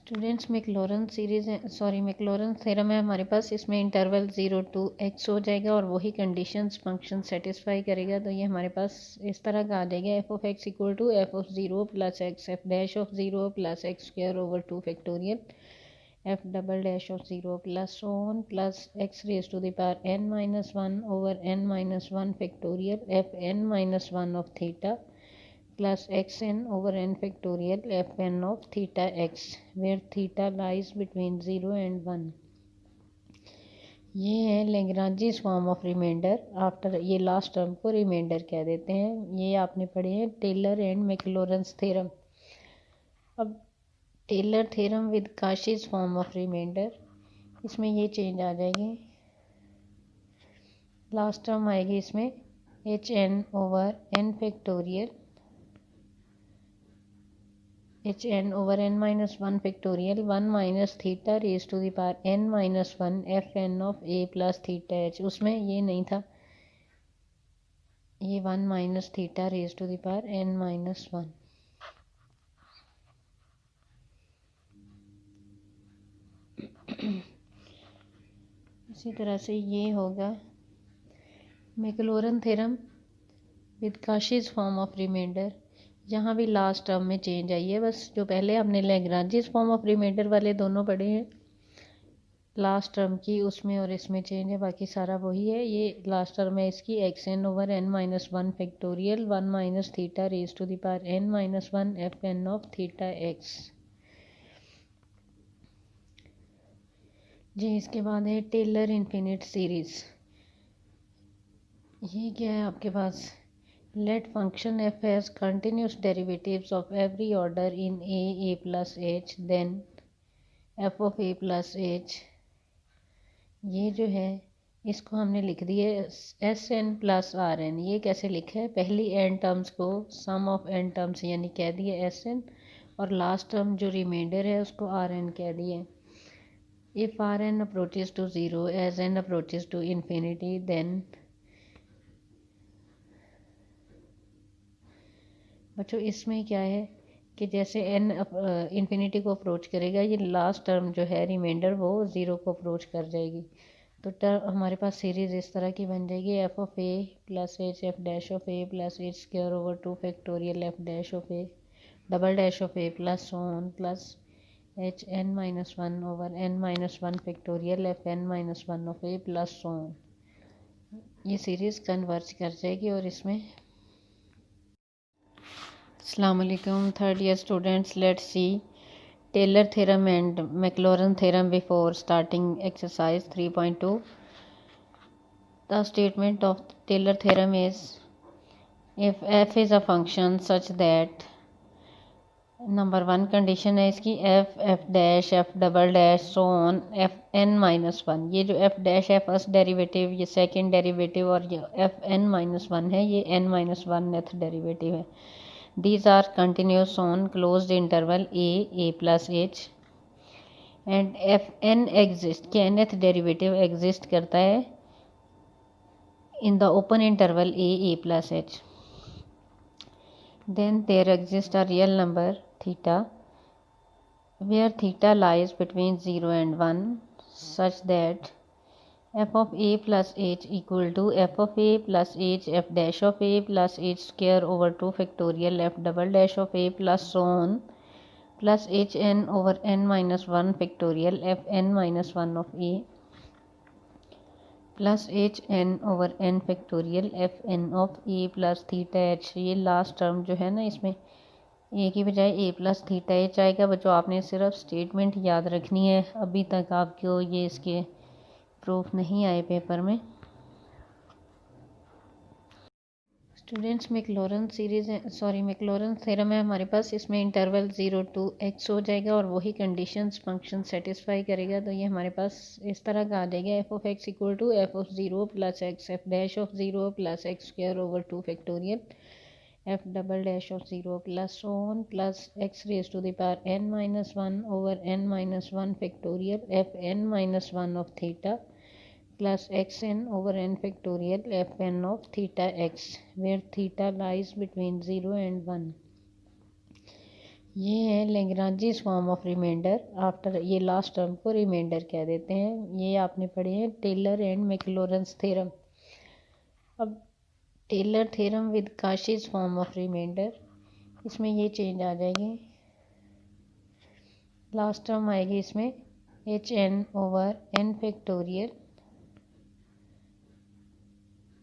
Students मैक्लॉरन series है, sorry मैक्लॉरन theorem है हमारे पास। इसमें इंटरवल 0 to x हो जाएगा और वही कंडीशंस फंक्शन सेटिस्फाई करेगा। तो ये हमारे पास इस तरह का आ जाएगा, f of x equal to f of 0 plus x f dash of 0 plus x square over 2 factorial f double dash of 0 plus on plus x raise to the power n minus 1 over n minus 1 factorial f n minus 1 of theta plus xn over n factorial fn of theta x where theta lies between 0 and 1। ये है Lagrange's form of remainder after, ये last term को remainder कह देते हैं। ये आपने पढ़े हैं टेलर एंड मैक्लॉरन्स थ्योरम। अब Taylor theorem with Cauchy's form of remainder, इसमें ये चेंज आ जाएगी। लास्ट टर्म आएगी इसमें h n over n factorial h n over n minus 1 factorial 1 minus theta raise to the power n minus 1 f n of a plus theta H. उसमें ये नहीं था, ये 1 minus theta raise to the power n minus 1। इसी तरह से ये होगा Maclaurin theorem with Cauchy's form of remainder. यहाँ भी लास्ट टर्म में चेंज आई है, बस जो पहले हमने लैग्रांजीज फॉर्म ऑफ रिमाइंडर वाले दोनों पढ़े हैं लास्ट टर्म की, उसमें और इसमें चेंज है, बाकी सारा वही है। ये लास्ट टर्म है इसकी x n over n minus 1 factorial 1 minus theta raise to the power n minus 1 f n of theta x. जी इसके बाद है टेलर इन्फिनिट सीरीज। ये क्या है आपके पास, let function f has continuous derivatives of every order in a plus h, then f of a plus h। ये जो है इसको हमने लिख दिया S n plus R n. ये कैसे लिखा है, पहली एन टर्म्स को सम ऑफ एन टर्म्स यानी कह दिए एस एन, और लास्ट टर्म जो रिमाइंडर है उसको आर एन कह दिए। If R n approaches to zero as n approaches to infinity, then बच्चों इसमें क्या है कि जैसे n इन्फिनिटी को अप्रोच करेगा, ये लास्ट टर्म जो है रिमाइंडर वो ज़ीरो को अप्रोच कर जाएगी। तो टर्म हमारे पास सीरीज़ इस तरह की बन जाएगी, f of a plus h f dash of a plus h square over 2 factorial f dash of a double dash of a plus on plus h n minus 1 over n minus 1 factorial f n minus 1 of a plus on. ये series converge कर जाएगी। और इसमें अस्सलाम वालेकुम third year students, let's see Taylor theorem and Maclaurin theorem before starting exercise 3.2। The statement of Taylor theorem is if f is a function such that, number 1 condition है इसकी f dash f double dash so on f n minus 1। ये जो f dash है first derivative, ये second derivative, और ये f n minus 1 है, ये एन माइनस 1 नेथ डेरिवेटिव है। These are continuous on closed interval a plus h and f n exist के nth derivative exist करता है in the open interval a plus h। Then there exists a real number theta where theta lies between 0 and 1 such that f of a plus h equal to f of a plus h f dash of a plus h square over 2 factorial f double dash of a plus so on plus h n over n minus 1 factorial f n minus 1 of a plus h n over n factorial f n of a plus theta h। ये last term जो है ना, इसमें ए की बजाय ए plus theta H आएगा। बच्चों आपने सिर्फ स्टेटमेंट याद रखनी है, अभी तक आपको ये इसके प्रूफ नहीं आए पेपर में। स्टूडेंट्स मैक्लॉरन सीरीज़ है, सॉरी मैक्लॉरन थ्योरम है हमारे पास। इसमें इंटरवल 0 to x हो जाएगा और वही कंडीशंस फंक्शन सेटिस्फाई करेगा। तो ये हमारे पास इस तरह का आ जाएगा, f of x equal to f of 0 plus x f dash of 0 plus x square over 2 factorial f double dash of 0 plus on plus x raise to the power n minus 1 over n minus 1 factorial f n minus 1 of theta plus xn over n factorial fn of theta x where theta lies between 0 and 1। ये है Lagrange's form of remainder after, ये last term को remainder कह देते हैं। ये आपने पढ़े हैं टेलर एंड मैक्लॉरेंस थ्योरम। अब Taylor theorem with Cauchy's form of remainder, इसमें ये चेंज आ जाएगी, लास्ट टर्म आएगी इसमें h n over n factorial,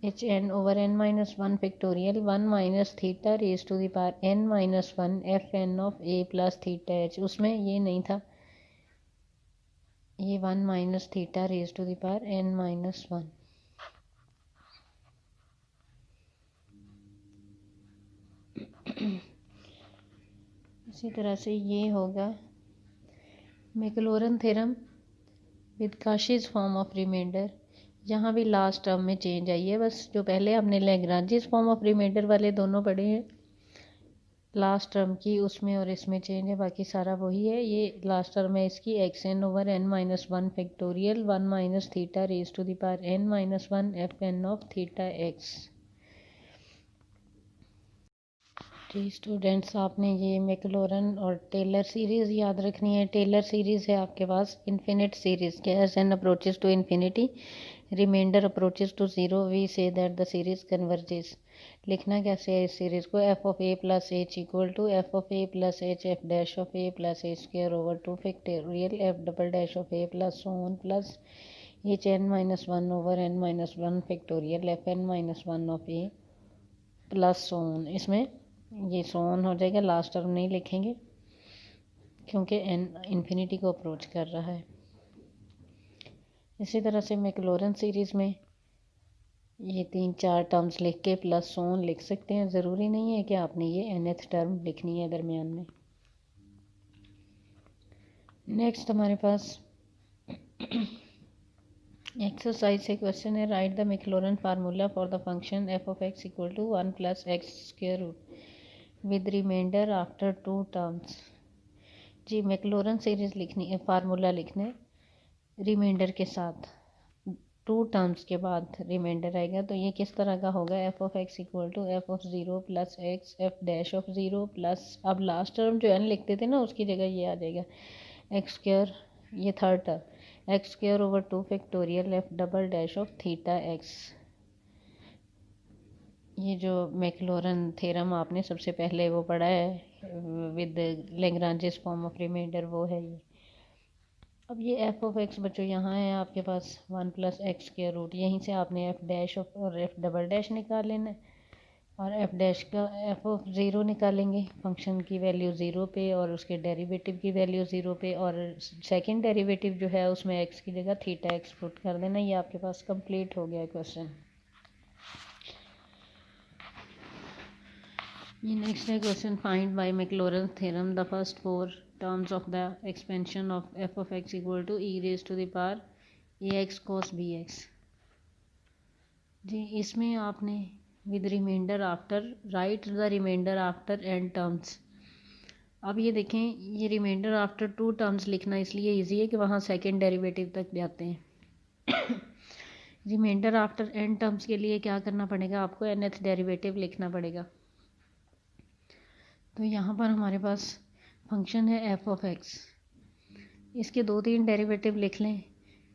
h n over n minus one factorial 1 minus theta raise to the power n minus one f n of a plus theta H. उसमें ये नहीं था, ये 1 minus theta raise to the power n minus one. इसी तरह से ये होगा Maclaurin theorem with Cauchy's form of remainder. यहाँ भी लास्ट टर्म में चेंज आई है, बस जो पहले हमने लैग्रांजीज फॉर्म ऑफ रिमाइंडर वाले दोनों पढ़े हैं लास्ट टर्म की, उसमें और इसमें चेंज है, बाकी सारा वही है। ये लास्ट टर्म है इसकी x n over n minus one factorial 1 minus theta raise to the power n minus one f n of theta x. जी स्टूडेंट्स, आपने ये मैक्लॉरेन और टेलर सीरीज़ याद रखनी है। टेलर सीरीज़ है आपके पास इन्फिनिट सीरीज़ के, as n approaches to infinity remainder approaches to zero we see that the series converges. लिखना कैसे है इस सीरीज़ को, f of a plus h equal to f of a plus h f dash of a plus a square over two factorial f double dash of a plus so on plus h n minus one over n minus one factorial F n minus one of a plus so on. इसमें ये so on हो जाएगा, last term नहीं लिखेंगे क्योंकि N infinity को approach कर रहा है। इसी तरह से मैक्लॉरेन सीरीज़ में ये 3-4 टर्म्स लिख के प्लस सो ऑन लिख सकते हैं, ज़रूरी नहीं है कि आपने ये nth टर्म लिखनी है दरमियान में। नेक्स्ट हमारे पास एक्सरसाइज से क्वेश्चन है, write the Maclaurin formula for the function f of x equal to 1 plus x square root with remainder after 2 terms. जी मैक्लॉरेन सीरीज़ लिखनी है, फार्मूला लिखना है रिमाइंडर के साथ, 2 टर्म्स के बाद रिमाइंडर आएगा। तो ये किस तरह का होगा, f of x equal to f of zero plus x f dash of zero plus, अब लास्ट टर्म जो एन लिखते थे ना उसकी जगह ये आ जाएगा एक्स स्क्वायर, ये third term x square over 2 factorial f double dash of theta x. ये जो मैक्लॉरेन थ्योरम आपने सबसे पहले वो पढ़ा है with Lagrange's form of remainder, वो है ये। अब ये एफ ऑफ एक्स बच्चों यहाँ है आपके पास 1 प्लस एक्स स्क्वायर रूट, यहीं से आपने एफ डैश और एफ डबल डैश निकाल लेना है और एफ डैश का एफ ऑफ ज़ीरो निकालेंगे, फंक्शन की वैल्यू ज़ीरो पे और उसके डेरिवेटिव की वैल्यू ज़ीरो पे, और सेकंड डेरिवेटिव जो है उसमें एक्स की जगह थीटा एक्स पुट कर देना। ये आपके पास कंप्लीट हो गया क्वेश्चन। ये नेक्स्ट है question, find by Maclaurin theorem the first 4 terms of the expansion of f of x equal to e raise to the power a x cos b x. जी इसमें आपने with remainder after, write the remainder after n terms. अब ये देखें, ये reminder after 2 terms लिखना इसलिए easy है कि वहाँ सेकेंड डेरिवेटिव तक जाते हैं। रिमाइंडर आफ्टर एन टर्म्स के लिए क्या करना पड़ेगा, आपको nth डेरिवेटिव लिखना पड़ेगा। तो यहाँ पर हमारे पास फंक्शन है एफ ऑफ एक्स, इसके 2-3 डेरिवेटिव लिख लें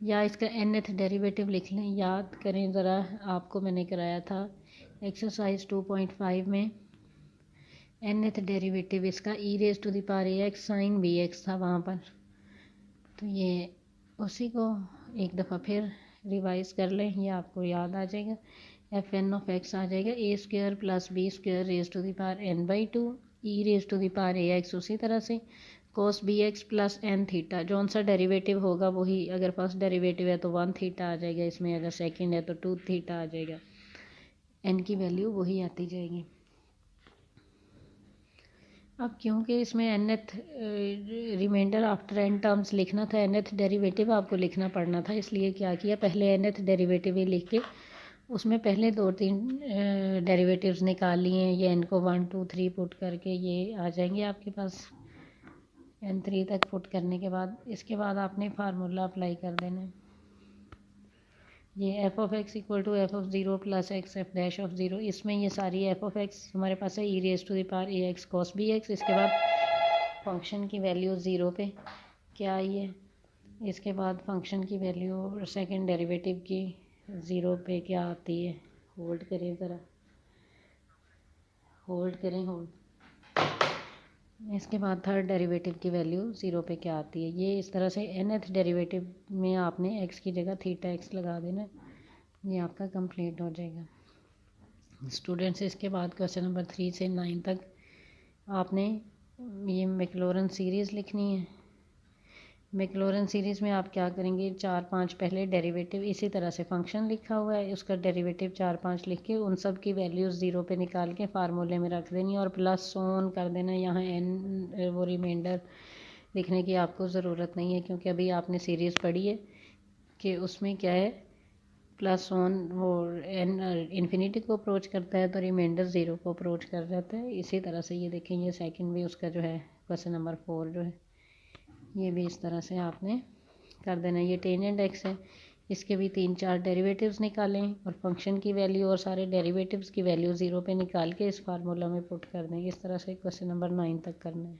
या इसका nth डेरिवेटिव लिख लें। याद करें ज़रा, आपको मैंने कराया था एक्सरसाइज 2.5 में, nth डेरिवेटिव इसका e raise to the power a x sine b x था वहाँ पर। तो ये उसी को एक दफ़ा फिर रिवाइज़ कर लें, ये आपको याद आ जाएगा। एफ एन ऑफ एक्स आ जाएगा a square plus b square raise to the power n by two e raise to the power a x. उसी तरह से cos b x plus n theta, जौन सा डेरिवेटिव होगा वही, अगर फर्स्ट डेरिवेटिव है तो 1 थीटा आ जाएगा इसमें, अगर सेकंड है तो 2 थीटा आ जाएगा, एन की वैल्यू वही आती जाएगी। अब क्योंकि इसमें nth remainder after n terms लिखना था, nth डेरिवेटिव आपको लिखना पड़ना था, इसलिए क्या किया, पहले nth डेरिवेटिव ही लिख के उसमें पहले 2-3 डेरिवेटिव्स निकाल लिए, ये n को 1 2 3 पुट करके ये आ जाएंगे आपके पास, n 3 तक पुट करने के बाद इसके बाद आपने फार्मूला अप्लाई कर देना है। ये f of x equal to f of zero plus x f dash of zero, इसमें ये सारी एफ ऑफ एक्स हमारे पास है e raise to the power a x cos b x. इसके बाद फंक्शन की वैल्यू ज़ीरो पे क्या आई है, इसके बाद फंक्शन की वैल्यू सेकंड डेरिवेटिव की ज़ीरो पे क्या आती है। होल्ड करें ज़रा, होल्ड करें, होल्ड। इसके बाद थर्ड डेरिवेटिव की वैल्यू ज़ीरो पे क्या आती है। ये इस तरह से nth डेरिवेटिव में आपने x की जगह थीटा x लगा देना, ये आपका कंप्लीट हो जाएगा। स्टूडेंट्स, इसके बाद क्वेश्चन नंबर 3 से 9 तक आपने ये मैक्लॉरन सीरीज़ लिखनी है। मैक्लॉरन सीरीज़ में आप क्या करेंगे, 4-5 पहले डेरिवेटिव इसी तरह से फंक्शन लिखा हुआ है, उसका डेरिवेटिव 4-5 लिख के उन सब की वैल्यूज़ ज़ीरो पे निकाल के फार्मूले में रख देनी और प्लस ऑन कर देना। यहाँ एन वो रिमाइंडर लिखने की आपको ज़रूरत नहीं है, क्योंकि अभी आपने सीरीज़ पढ़ी है कि उसमें क्या है, प्लस ऑन वो एन इन्फिनिटी को अप्रोच करता है तो रिमाइंडर ज़ीरो को अप्रोच कर जाता है। इसी तरह से ये देखें, ये सेकंड भी उसका जो है क्वेश्चन नंबर 4 जो है ये भी इस तरह से आपने कर देना। ये टेंजेंट एक्स है, इसके भी 3-4 डेरिवेटिव्स निकालें और फंक्शन की वैल्यू और सारे डेरिवेटिव्स की वैल्यू ज़ीरो पे निकाल के इस फार्मूला में पुट कर दें। इस तरह से क्वेश्चन नंबर 9 तक करना है।